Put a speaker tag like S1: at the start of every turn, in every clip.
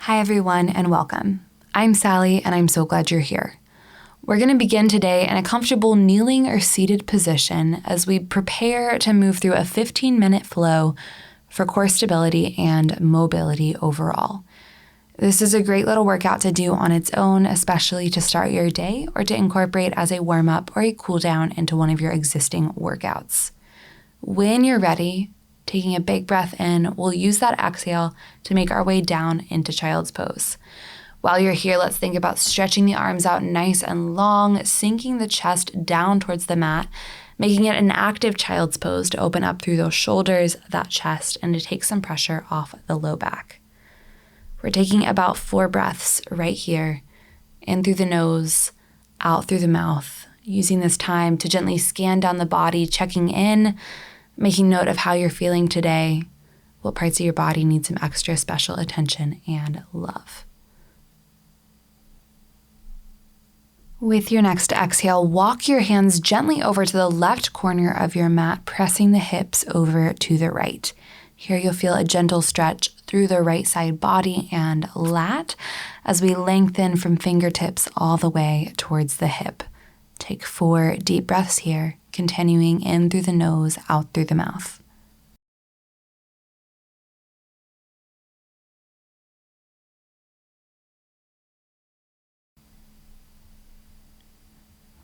S1: Hi everyone and welcome. I'm Sally and I'm so glad you're here. We're going to begin today in a comfortable kneeling or seated position as we prepare to move through a 15-minute flow for core stability and mobility overall. This is a great little workout to do on its own, especially to start your day or to incorporate as a warm-up or a cool down into one of your existing workouts. When you're ready, taking a big breath in, we'll use that exhale to make our way down into child's pose. While you're here, let's think about stretching the arms out nice and long, sinking the chest down towards the mat, making it an active child's pose to open up through those shoulders, that chest, and to take some pressure off the low back. We're taking about 4 breaths right here, in through the nose, out through the mouth, using this time to gently scan down the body, checking in, making note of how you're feeling today, what parts of your body need some extra special attention and love. With your next exhale, walk your hands gently over to the left corner of your mat, pressing the hips over to the right. Here you'll feel a gentle stretch through the right side body and lat as we lengthen from fingertips all the way towards the hip. Take 4 deep breaths here, continuing in through the nose, out through the mouth.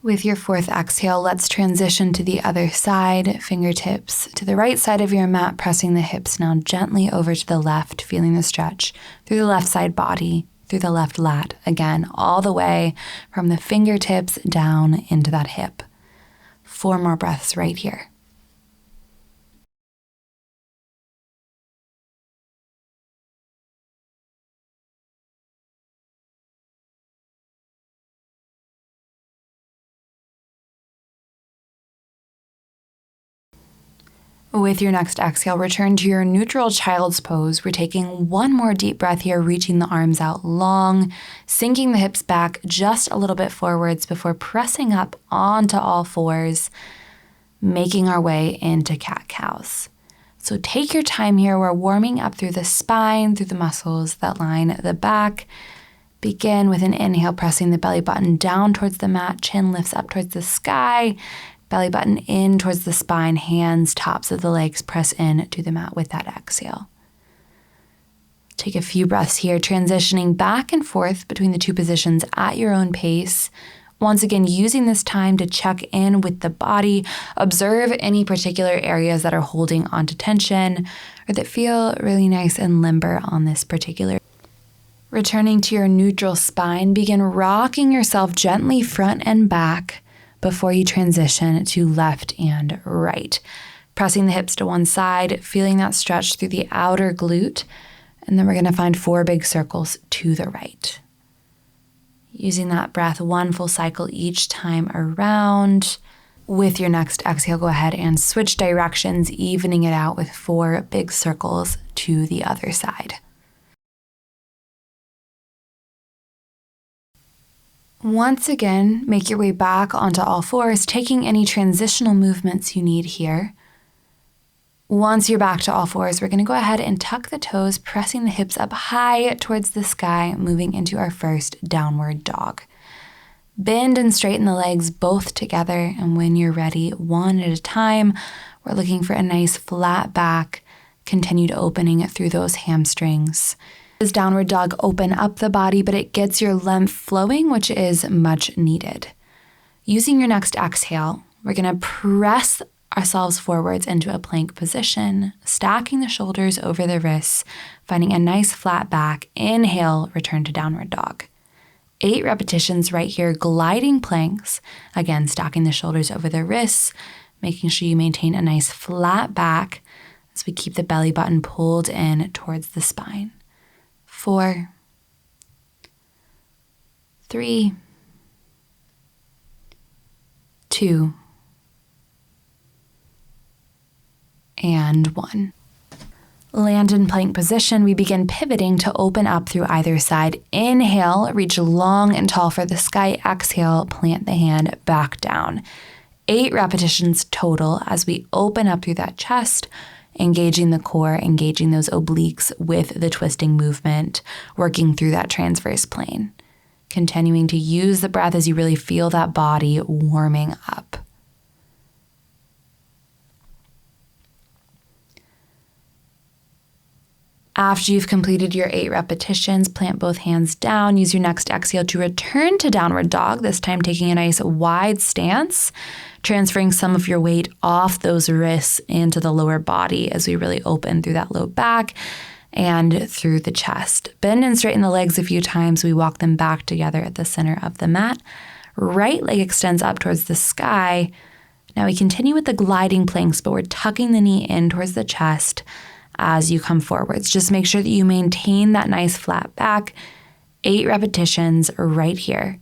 S1: With your 4th exhale, let's transition to the other side, fingertips to the right side of your mat, pressing the hips now gently over to the left, feeling the stretch through the left side body, through the left lat, again, all the way from the fingertips down into that hip. 4 more breaths right here. With your next exhale, return to your neutral child's pose. We're taking 1 more deep breath here, reaching the arms out long, sinking the hips back just a little bit forwards before pressing up onto all 4s, making our way into cat-cows. So take your time here. We're warming up through the spine, through the muscles that line the back. Begin with an inhale, pressing the belly button down towards the mat, chin lifts up towards the sky, belly button in towards the spine, hands, tops of the legs press in to the mat with that exhale. Take a few breaths here, transitioning back and forth between the 2 positions at your own pace. Once again, using this time to check in with the body, observe any particular areas that are holding onto tension or that feel really nice and limber on this particular. Returning to your neutral spine, begin rocking yourself gently front and back before you transition to left and right. Pressing the hips to one side, feeling that stretch through the outer glute, and then we're going to find 4 big circles to the right. Using that breath 1 full cycle each time around. With your next exhale, go ahead and switch directions, evening it out with 4 big circles to the other side. Once again, make your way back onto all 4s, taking any transitional movements you need here. Once you're back to all 4s, we're going to go ahead and tuck the toes, pressing the hips up high towards the sky, moving into our first downward dog. Bend and straighten the legs both together, and when you're ready, 1 at a time, we're looking for a nice flat back, continued opening through those hamstrings. This downward dog open up the body, but it gets your lymph flowing, which is much needed. Using your next exhale, we're going to press ourselves forwards into a plank position, stacking the shoulders over the wrists, finding a nice flat back. Inhale, return to downward dog. 8 repetitions right here, gliding planks. Again, stacking the shoulders over the wrists, making sure you maintain a nice flat back as we keep the belly button pulled in towards the spine. 4, 3, 2, and 1. Land in plank position. We begin pivoting to open up through either side. Inhale, reach long and tall for the sky. Exhale, plant the hand back down. 8 repetitions total as we open up through that chest engaging the core, engaging those obliques with the twisting movement, working through that transverse plane. Continuing to use the breath as you really feel that body warming up. After you've completed your 8 repetitions, plant both hands down. Use your next exhale to return to downward dog, this time taking a nice wide stance, transferring some of your weight off those wrists into the lower body as we really open through that low back and through the chest. Bend and straighten the legs a few times. We walk them back together at the center of the mat. Right leg extends up towards the sky. Now we continue with the gliding planks, but we're tucking the knee in towards the chest as you come forwards. Just make sure that you maintain that nice flat back. 8 repetitions right here.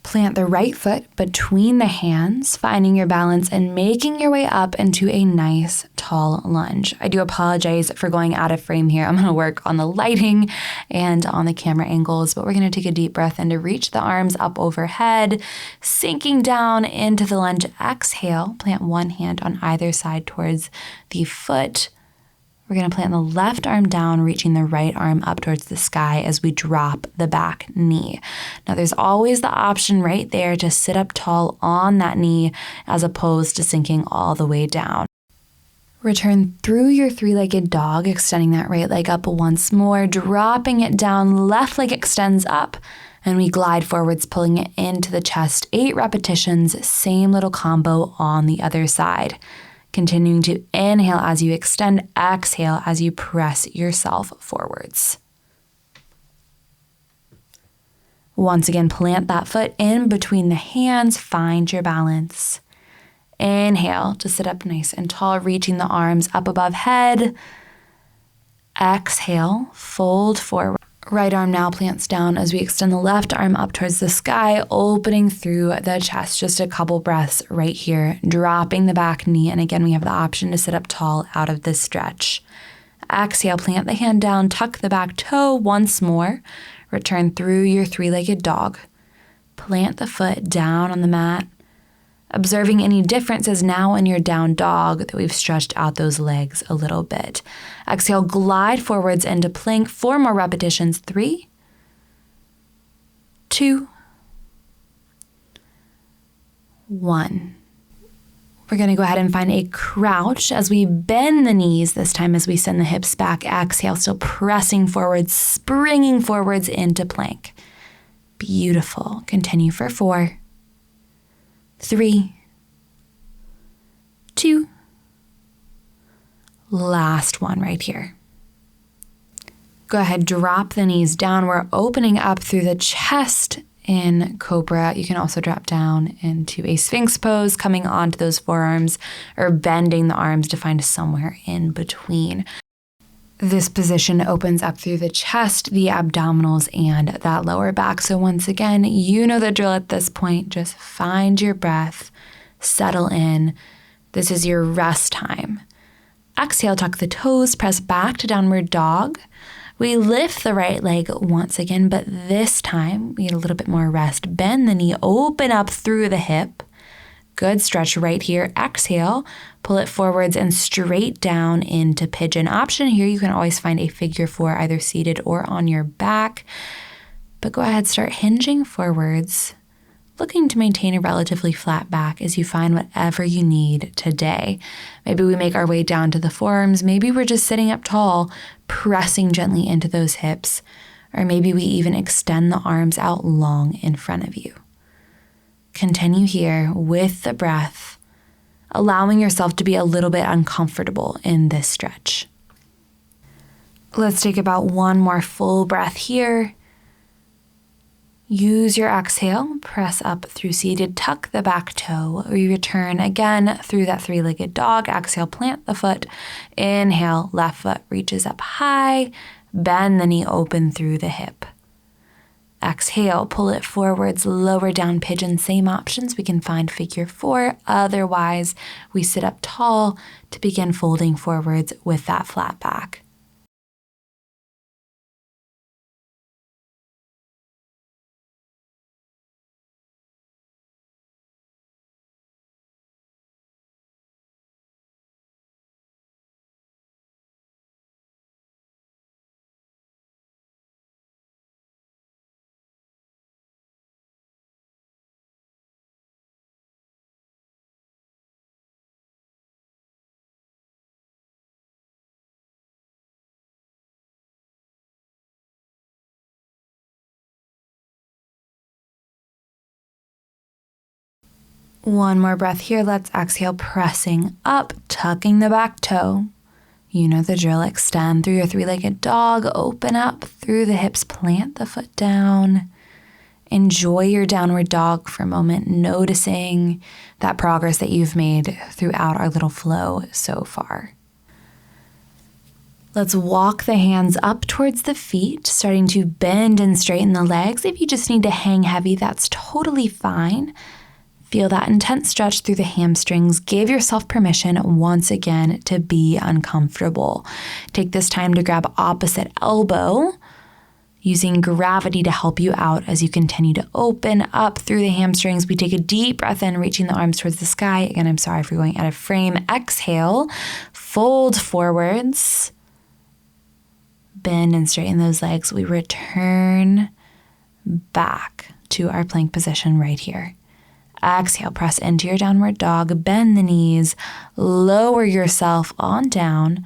S1: Plant the right foot between the hands, finding your balance and making your way up into a nice tall lunge. I do apologize for going out of frame here. I'm going to work on the lighting and on the camera angles, but we're going to take a deep breath in to reach the arms up overhead, sinking down into the lunge. Exhale, plant one hand on either side towards the foot. We're going to plant the left arm down, reaching the right arm up towards the sky as we drop the back knee. Now, there's always the option right there to sit up tall on that knee as opposed to sinking all the way down. Return through your 3-legged dog, extending that right leg up once more, dropping it down, left leg extends up, and we glide forwards, pulling it into the chest. 8 repetitions, same little combo on the other side. Continuing to inhale as you extend, exhale as you press yourself forwards. Once again, plant that foot in between the hands, find your balance. Inhale to sit up nice and tall, reaching the arms up above head. Exhale, fold forward. Right arm now plants down as we extend the left arm up towards the sky, opening through the chest. Just a couple breaths right here, dropping the back knee. And again, we have the option to sit up tall out of this stretch. Exhale, plant the hand down, tuck the back toe once more. Return through your 3-legged dog. Plant the foot down on the mat. Observing any differences now in your down dog that we've stretched out those legs a little bit. Exhale, glide forwards into plank. 4 more repetitions. 3, 2, 1. We're going to go ahead and find a crouch as we bend the knees this time as we send the hips back. Exhale, still pressing forwards, springing forwards into plank. Beautiful. Continue for 4, 3, 2, last one right here. Go ahead, drop the knees down. We're opening up through the chest in Cobra. You can also drop down into a Sphinx pose, coming onto those forearms or bending the arms to find somewhere in between. This position opens up through the chest, the abdominals, and that lower back. So once again, you know the drill at this point. Just find your breath, settle in. This is your rest time. Exhale, tuck the toes, press back to downward dog. We lift the right leg once again, but this time we get a little bit more rest. Bend the knee, open up through the hip. Good stretch right here. Exhale, pull it forwards and straight down into pigeon. Option here, you can always find a figure 4 either seated or on your back. But go ahead, start hinging forwards, looking to maintain a relatively flat back as you find whatever you need today. Maybe we make our way down to the forearms. Maybe we're just sitting up tall, pressing gently into those hips. Or maybe we even extend the arms out long in front of you. Continue here with the breath, allowing yourself to be a little bit uncomfortable in this stretch. Let's take about 1 more full breath here. Use your exhale, press up through seated, tuck the back toe. We return again through that 3-legged dog. Exhale, plant the foot. Inhale, left foot reaches up high. Bend the knee open through the hip. Exhale, pull it forwards, lower down pigeon. Same options. We can find figure 4. Otherwise, we sit up tall to begin folding forwards with that flat back. One more breath here. Let's exhale, pressing up, tucking the back toe. You know the drill. Extend through your three-legged dog. Open up through the hips. Plant the foot down. Enjoy your downward dog for a moment, noticing that progress that you've made throughout our little flow so far. Let's walk the hands up towards the feet, starting to bend and straighten the legs. If you just need to hang heavy, that's totally fine. Feel that intense stretch through the hamstrings. Give yourself permission once again to be uncomfortable. Take this time to grab opposite elbow, using gravity to help you out as you continue to open up through the hamstrings. We take a deep breath in, reaching the arms towards the sky. Again, I'm sorry for going out of frame. Exhale, fold forwards, bend and straighten those legs. We return back to our plank position right here. Exhale, press into your downward dog, bend the knees, lower yourself on down.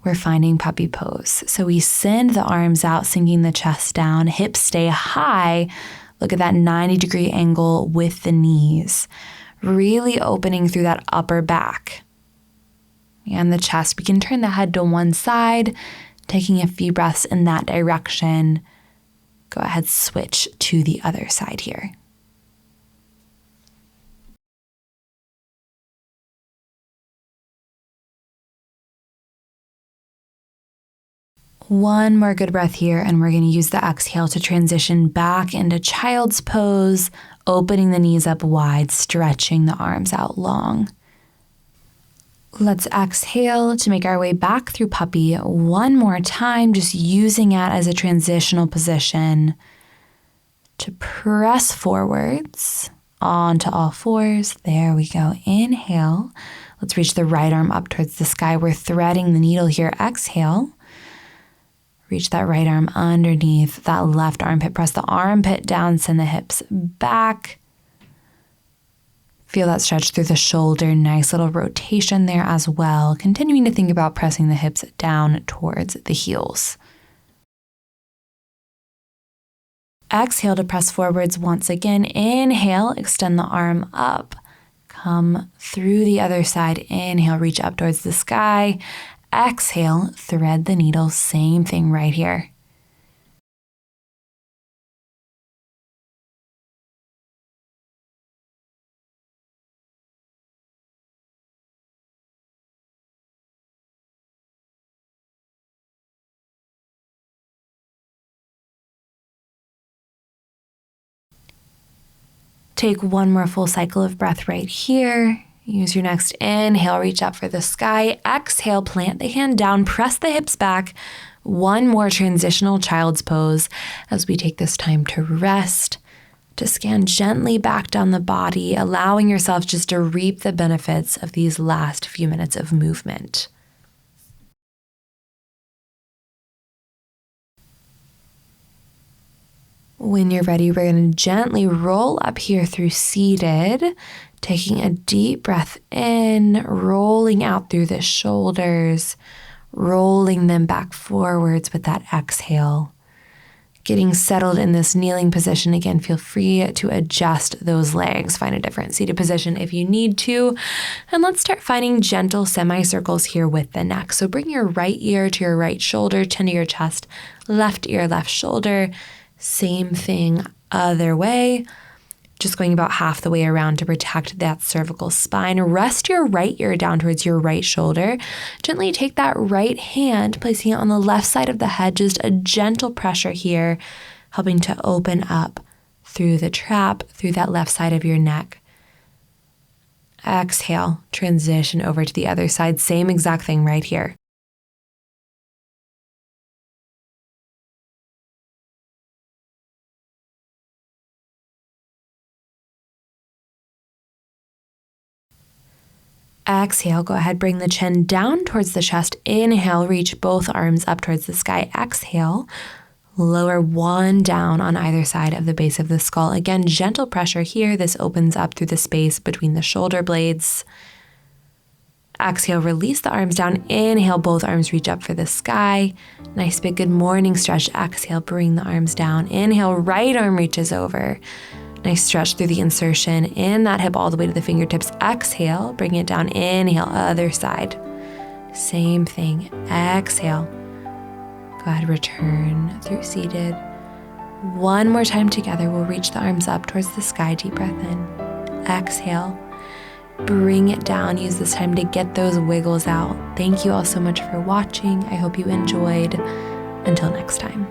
S1: We're finding puppy pose. So we send the arms out, sinking the chest down, hips stay high. Look at that 90-degree angle with the knees, really opening through that upper back and the chest. We can turn the head to one side, taking a few breaths in that direction. Go ahead, switch to the other side here. One more good breath here, and we're going to use the exhale to transition back into child's pose, opening the knees up wide, stretching the arms out long. Let's exhale to make our way back through puppy one more time, just using it as a transitional position to press forwards onto all fours. There we go. Inhale. Let's reach the right arm up towards the sky. We're threading the needle here. Exhale. Reach that right arm underneath that left armpit. Press the armpit down, send the hips back. Feel that stretch through the shoulder. Nice little rotation there as well. Continuing to think about pressing the hips down towards the heels. Exhale to press forwards once again. Inhale, extend the arm up. Come through the other side. Inhale, reach up towards the sky. Exhale, thread the needle. Same thing right here. Take one more full cycle of breath right here. Use your next inhale, reach up for the sky. Exhale, plant the hand down, press the hips back. One more transitional child's pose as we take this time to rest, to scan gently back down the body, allowing yourself just to reap the benefits of these last few minutes of movement. When you're ready, we're going to gently roll up here through seated, taking a deep breath in, rolling out through the shoulders, rolling them back forwards with that exhale. Getting settled in this kneeling position. Again, feel free to adjust those legs. Find a different seated position if you need to. And let's start finding gentle semicircles here with the neck. So bring your right ear to your right shoulder, chin to your chest, left ear, left shoulder. Same thing, other way. Just going about half the way around to protect that cervical spine. Rest your right ear down towards your right shoulder. Gently take that right hand, placing it on the left side of the head. Just a gentle pressure here, helping to open up through the trap, through that left side of your neck. Exhale, transition over to the other side. Same exact thing right here. Exhale, go ahead, bring the chin down towards the chest. Inhale, reach both arms up towards the sky. Exhale, lower one down on either side of the base of the skull. Again, gentle pressure here. This opens up through the space between the shoulder blades. Exhale, release the arms down. Inhale, both arms reach up for the sky. Nice big good morning stretch. Exhale, bring the arms down. Inhale, right arm reaches over. Nice stretch through the insertion. In that hip all the way to the fingertips. Exhale, bring it down. Inhale, other side. Same thing. Exhale. Go ahead, return through seated. One more time together. We'll reach the arms up towards the sky. Deep breath in. Exhale. Bring it down. Use this time to get those wiggles out. Thank you all so much for watching. I hope you enjoyed. Until next time.